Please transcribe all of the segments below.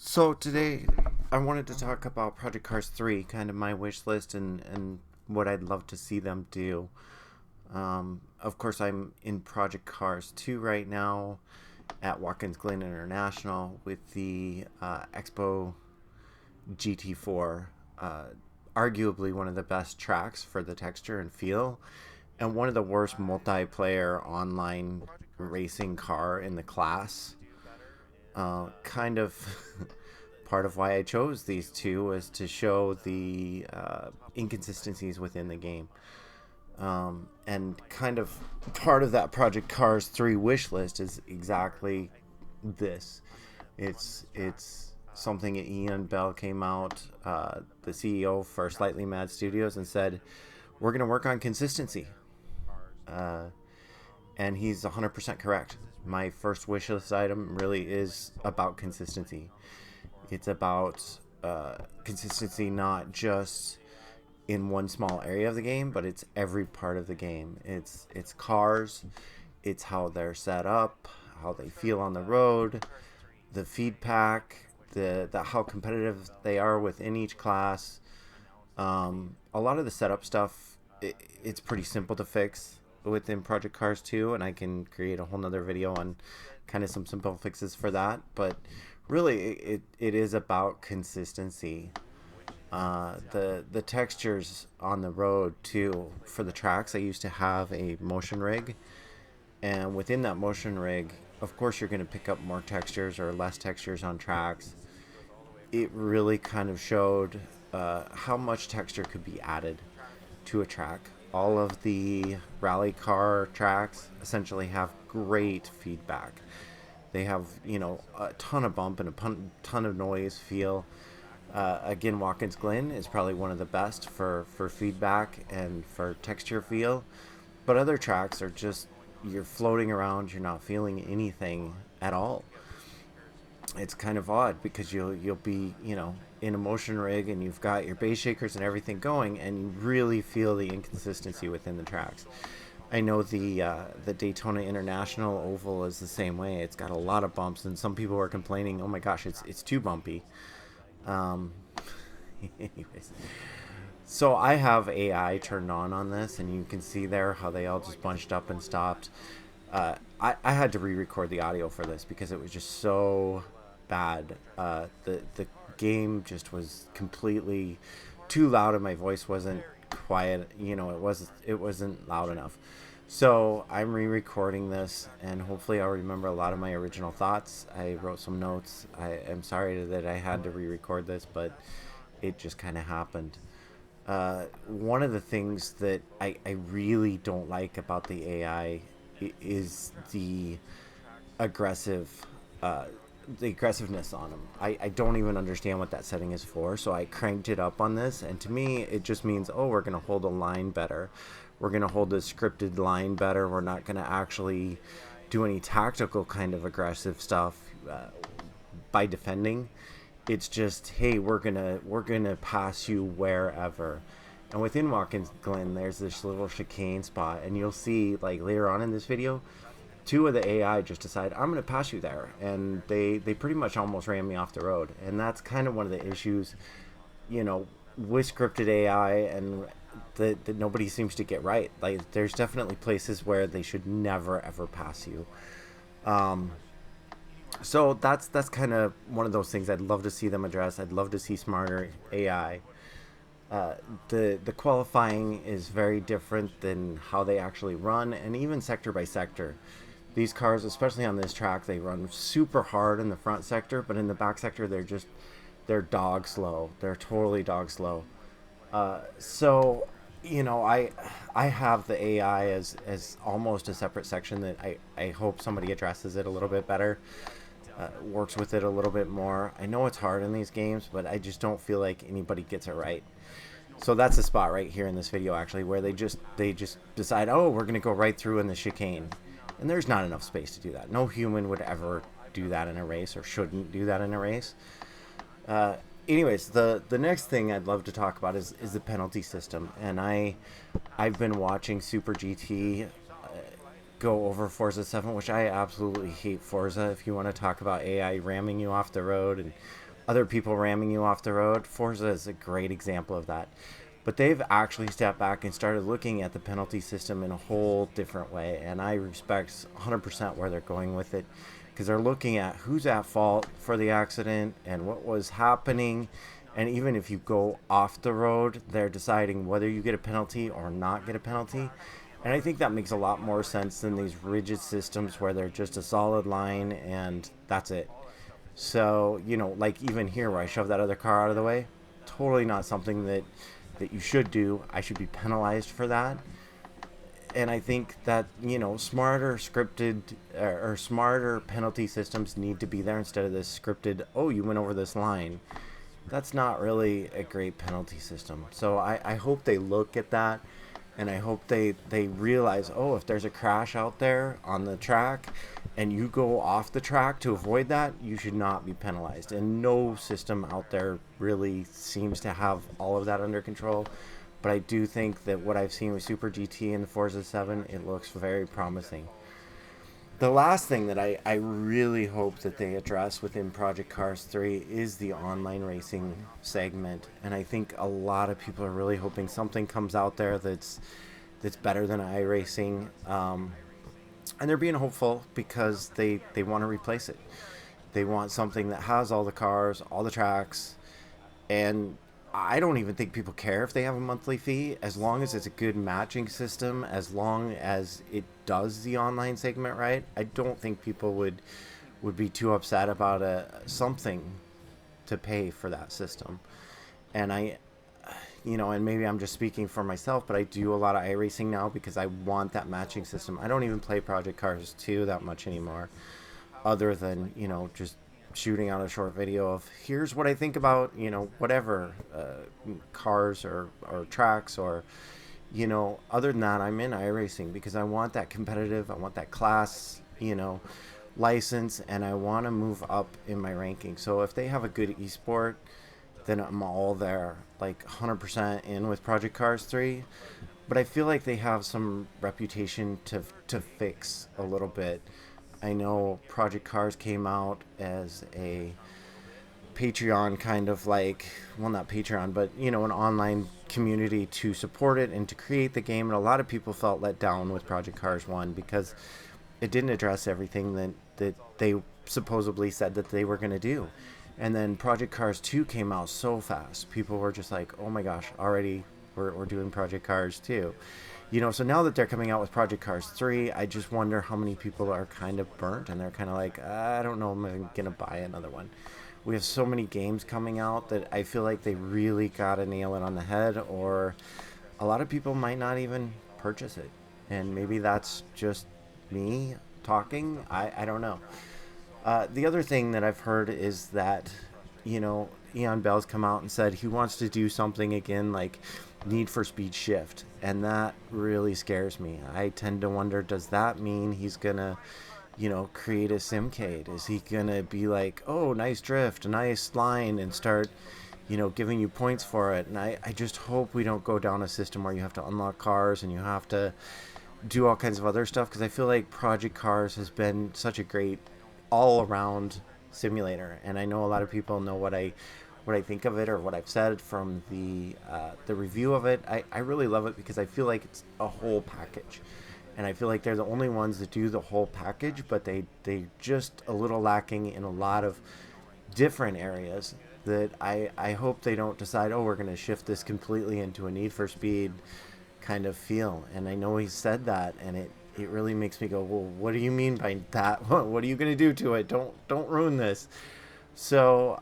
So today I wanted to talk about Project Cars 3, kind of my wish list and what I'd love to see them do. Of course, I'm in Project Cars 2 right now at Watkins Glen International with the Expo GT4. Arguably one of the best tracks for the texture and feel, and one of the worst multiplayer online racing car in the class. Kind of part of why I chose these two was to show the inconsistencies within the game. And kind of part of that Project Cars 3 wish list is exactly this. It's something that Ian Bell came out, the CEO for Slightly Mad Studios, and said, we're going to work on consistency. And he's 100% correct. My first wish list item really is about consistency. It's about consistency not just in one small area of the game, but it's every part of the game. It's cars, it's how they're set up, how they feel on the road, the feedback, the how competitive they are within each class. A lot of the setup stuff, it's pretty simple to fix within Project Cars 2, and I can create a whole nother video on kind of some simple fixes for that. But really, it is about consistency. The textures on the road too for the tracks. I used to have a motion rig, and within that motion rig, of course, you're going to pick up more textures or less textures on tracks. It really kind of showed how much texture could be added to a track. All of the rally car tracks essentially have great feedback. They have, a ton of bump and a ton of noise feel. Again, Watkins Glen is probably one of the best for feedback and for texture feel. But other tracks are just, you're floating around, you're not feeling anything at all. It's kind of odd because you'll be, in a motion rig and you've got your bass shakers and everything going, and you really feel the inconsistency within the tracks. I know the Daytona International Oval is the same way. It's got a lot of bumps, and some people are complaining, "Oh my gosh, it's too bumpy." Um, anyways, so I have AI turned on this, and you can see there how they all just bunched up and stopped. I had to re-record the audio for this because it was just so bad. The game just was completely too loud, and my voice wasn't quiet. It wasn't loud enough. So I'm re-recording this, and hopefully I'll remember a lot of my original thoughts. I wrote some notes. I am sorry that I had to re-record this, but it just kind of happened. One of the things that I really don't like about the AI is aggressive uh, the aggressiveness on them. I don't even understand what that setting is for, so I cranked it up on this, and to me it just means, oh, we're going to hold a line better, we're going to hold a scripted line better, we're not going to actually do any tactical kind of aggressive stuff by defending. It's just, hey, we're gonna pass you wherever. And within Watkins Glen, there's this little chicane spot, and you'll see, like, later on in this video, two of the AI just decide, I'm going to pass you there, and they pretty much almost ran me off the road. And that's kind of one of the issues, with scripted AI, and that nobody seems to get right. Like, there's definitely places where they should never ever pass you. So that's kind of one of those things I'd love to see them address. I'd love to see smarter AI. The qualifying is very different than how they actually run, and even sector by sector. These cars, especially on this track, they run super hard in the front sector, but in the back sector, they're dog slow. They're totally dog slow. So, I have the AI as almost a separate section that I hope somebody addresses it a little bit better, works with it a little bit more. I know it's hard in these games, but I just don't feel like anybody gets it right. So that's a spot right here in this video, actually, where they just decide, oh, we're going to go right through in the chicane. And there's not enough space to do that. No human would ever do that in a race, or shouldn't do that in a race. Anyways, the next thing I'd love to talk about is the penalty system. And I've been watching Super GT go over Forza 7, which I absolutely hate Forza. If you want to talk about AI ramming you off the road and other people ramming you off the road. Forza is a great example of that. But they've actually stepped back and started looking at the penalty system in a whole different way. And I respect 100% where they're going with it, because they're looking at who's at fault for the accident and what was happening. And even if you go off the road, they're deciding whether you get a penalty or not get a penalty. And I think that makes a lot more sense than these rigid systems where they're just a solid line and that's it. So, like even here where I shove that other car out of the way, totally not something that you should do. I should be penalized for that. And I think that, smarter scripted or smarter penalty systems need to be there instead of this scripted, oh, you went over this line. That's not really a great penalty system. So I hope they look at that, and I hope they realize, oh, if there's a crash out there on the track and you go off the track to avoid that, you should not be penalized. And no system out there really seems to have all of that under control. But I do think that what I've seen with Super GT and the Forza 7, it looks very promising. The last thing that I really hope that they address within Project Cars 3 is the online racing segment. And I think a lot of people are really hoping something comes out there that's better than iRacing. And they're being hopeful because they want to replace it. They want something that has all the cars, all the tracks, and I don't even think people care if they have a monthly fee, as long as it's a good matching system, as long as it does the online segment right. I don't think people would be too upset about something to pay for that system. And and maybe I'm just speaking for myself, but I do a lot of iRacing now because I want that matching system. I don't even play Project Cars 2 that much anymore, other than, just shooting out a short video of here's what I think about, whatever, cars or tracks or, other than that, I'm in iRacing because I want that competitive, I want that class, license, and I want to move up in my ranking. So if they have a good esport, then I'm all there, like 100% in with Project Cars 3. But I feel like they have some reputation to fix a little bit. I know Project Cars came out as a Patreon kind of like, well, not Patreon, but, an online community to support it and to create the game. And a lot of people felt let down with Project Cars 1 because it didn't address everything that they supposedly said that they were going to do. And then Project Cars 2 came out so fast. People were just like, oh my gosh, already we're doing Project Cars 2. So now that they're coming out with Project Cars 3, I just wonder how many people are kind of burnt and they're kind of like, I don't know, I'm going to buy another one. We have so many games coming out that I feel like they really got to nail it on the head, or a lot of people might not even purchase it. And maybe that's just me talking. I don't know. The other thing that I've heard is that, Eon Bell's come out and said he wants to do something again like Need for Speed Shift, and that really scares me. I tend to wonder, does that mean he's gonna, create a simcade? Is he gonna be like, oh, nice drift, a nice line, and start, giving you points for it? And I just hope we don't go down a system where you have to unlock cars and you have to do all kinds of other stuff, because I feel like Project Cars has been such a great all-around simulator, and I know a lot of people know what I think of it or what I've said from the review of it. I really love it because I feel like it's a whole package, and I feel like they're the only ones that do the whole package, but they just a little lacking in a lot of different areas that I hope they don't decide, oh, we're going to shift this completely into a Need for Speed kind of feel. And I know he said that, and it really makes me go, well, what do you mean by that? What are you going to do to it? Don't ruin this. So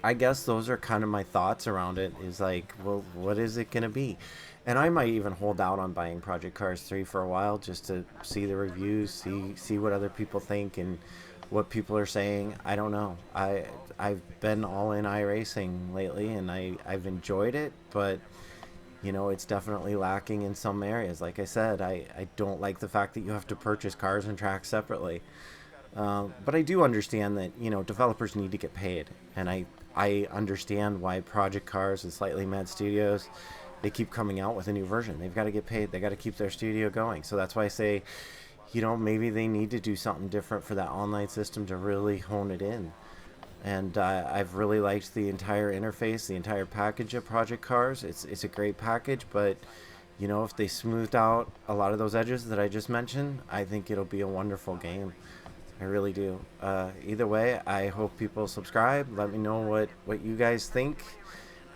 I guess those are kind of my thoughts around it, is like, well, what is it going to be? And I might even hold out on buying Project Cars 3 for a while just to see the reviews, see what other people think and what people are saying. I don't know. I've been all in iRacing lately, and I've enjoyed it, but it's definitely lacking in some areas. Like I said, I don't like the fact that you have to purchase cars and tracks separately. But I do understand that, developers need to get paid. And I understand why Project Cars and Slightly Mad Studios, they keep coming out with a new version. They've got to get paid. They got to keep their studio going. So that's why I say, maybe they need to do something different for that online system to really hone it in. and I've really liked the entire interface, the entire package of Project Cars. It's a great package, but you know, if they smoothed out a lot of those edges that I just mentioned, I think it'll be a wonderful game. I really do. Either way, I hope people subscribe. Let me know what you guys think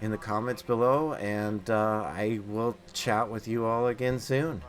in the comments below, and I will chat with you all again soon.